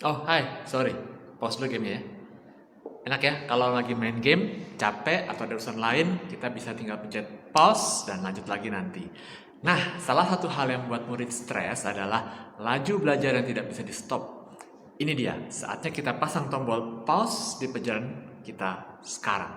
Oh, hai, sorry. Pause dulu game ya. Enak ya, kalau lagi main game, capek atau ada urusan lain, kita bisa tinggal pencet pause dan lanjut lagi nanti. Nah, salah satu hal yang membuat murid stres adalah laju belajar yang tidak bisa di-stop. Ini dia, saatnya kita pasang tombol pause di pelajaran kita sekarang.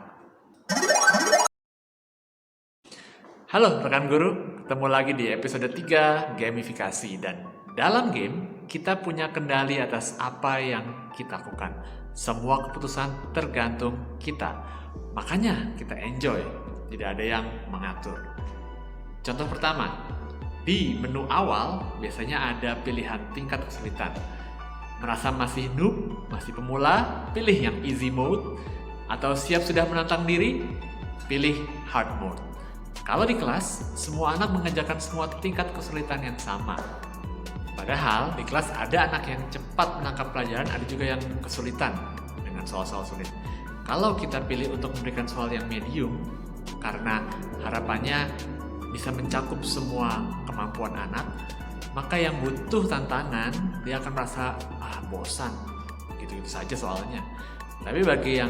Halo rekan guru, ketemu lagi di episode 3 gamifikasi dan dalam game kita punya kendali atas apa yang kita lakukan. Semua keputusan tergantung kita. Makanya kita enjoy, tidak ada yang mengatur. Contoh pertama, di menu awal biasanya ada pilihan tingkat kesulitan. Merasa masih noob, masih pemula, pilih yang easy mode, atau siap sudah menantang diri, pilih hard mode. Kalau di kelas, semua anak mengerjakan semua tingkat kesulitan yang sama. Padahal di kelas ada anak yang cepat menangkap pelajaran, ada juga yang kesulitan dengan soal-soal sulit. Kalau kita pilih untuk memberikan soal yang medium, karena harapannya bisa mencakup semua kemampuan anak, maka yang butuh tantangan, dia akan merasa, bosan, gitu-gitu saja soalnya. Tapi bagi yang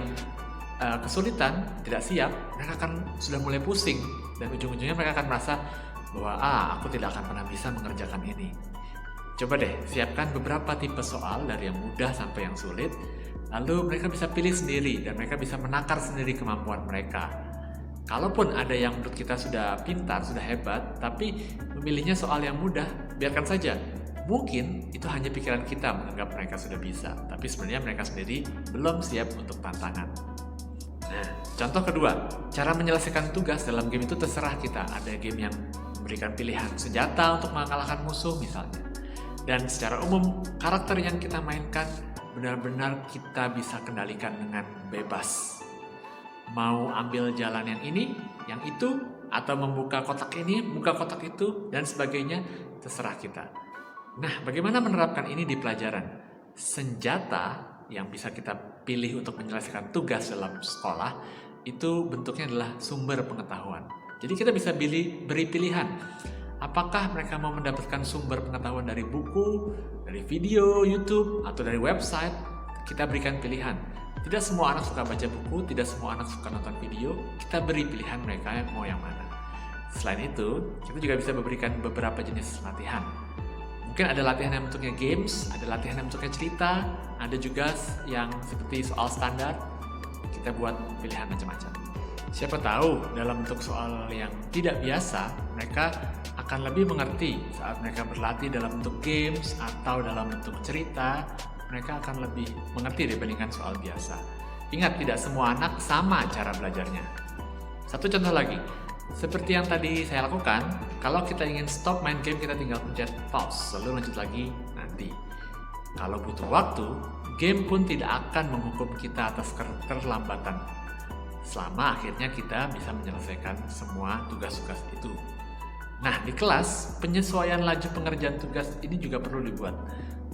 kesulitan, tidak siap, mereka akan sudah mulai pusing dan ujung-ujungnya mereka akan merasa bahwa aku tidak akan pernah bisa mengerjakan ini. Coba deh siapkan beberapa tipe soal dari yang mudah sampai yang sulit, lalu mereka bisa pilih sendiri dan mereka bisa menakar sendiri kemampuan mereka. Kalaupun ada yang menurut kita sudah pintar, sudah hebat, tapi memilihnya soal yang mudah, biarkan saja. Mungkin itu hanya pikiran kita menganggap mereka sudah bisa, tapi sebenarnya mereka sendiri belum siap untuk tantangan. Nah, contoh kedua, cara menyelesaikan tugas dalam game itu terserah kita. Ada game yang memberikan pilihan senjata untuk mengalahkan musuh misalnya. Dan secara umum, karakter yang kita mainkan benar-benar kita bisa kendalikan dengan bebas. Mau ambil jalan yang ini, yang itu, atau membuka kotak ini, buka kotak itu, dan sebagainya, terserah kita. Nah, bagaimana menerapkan ini di pelajaran? Senjata yang bisa kita pilih untuk menyelesaikan tugas dalam sekolah itu bentuknya adalah sumber pengetahuan. Jadi kita bisa beri pilihan. Apakah mereka mau mendapatkan sumber pengetahuan dari buku, dari video, YouTube, atau dari website? Kita berikan pilihan. Tidak semua anak suka baca buku, tidak semua anak suka nonton video. Kita beri pilihan mereka yang mau yang mana. Selain itu, kita juga bisa memberikan beberapa jenis latihan. Mungkin ada latihan yang bentuknya games, ada latihan yang bentuknya cerita, ada juga yang seperti soal standar. Kita buat pilihan macam-macam. Siapa tahu dalam bentuk soal yang tidak biasa, mereka akan lebih mengerti saat mereka berlatih dalam bentuk games atau dalam bentuk cerita, mereka akan lebih mengerti dibandingkan soal biasa. Ingat, tidak semua anak sama cara belajarnya. Satu contoh lagi, seperti yang tadi saya lakukan, kalau kita ingin stop main game, kita tinggal pencet pause, lalu lanjut lagi nanti. Kalau butuh waktu, game pun tidak akan menghukum kita atas keterlambatan, selama akhirnya kita bisa menyelesaikan semua tugas-tugas itu. Nah, di kelas, penyesuaian laju pengerjaan tugas ini juga perlu dibuat.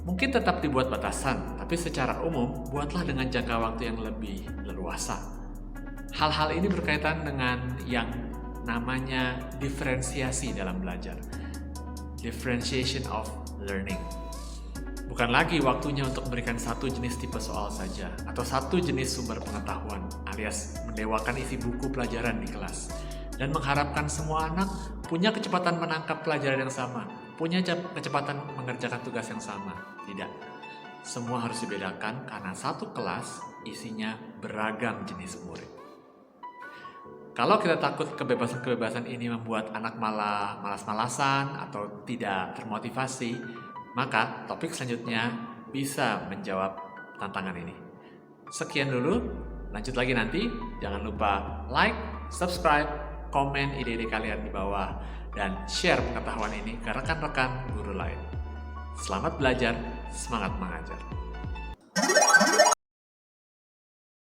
Mungkin tetap dibuat batasan, tapi secara umum, buatlah dengan jangka waktu yang lebih leluasa. Hal-hal ini berkaitan dengan yang namanya diferensiasi dalam belajar. Differentiation of learning. Bukan lagi waktunya untuk memberikan satu jenis tipe soal saja, atau satu jenis sumber pengetahuan, alias mendewakan isi buku pelajaran di kelas, dan mengharapkan semua anak punya kecepatan menangkap pelajaran yang sama, punya kecepatan mengerjakan tugas yang sama. Tidak. Semua harus dibedakan karena satu kelas isinya beragam jenis murid. Kalau kita takut kebebasan-kebebasan ini membuat anak malah malas-malasan atau tidak termotivasi, maka topik selanjutnya bisa menjawab tantangan ini. Sekian dulu, lanjut lagi nanti. Jangan lupa like, subscribe, komen ide-ide kalian di bawah, dan share pengetahuan ini ke rekan-rekan guru lain. Selamat belajar, semangat mengajar.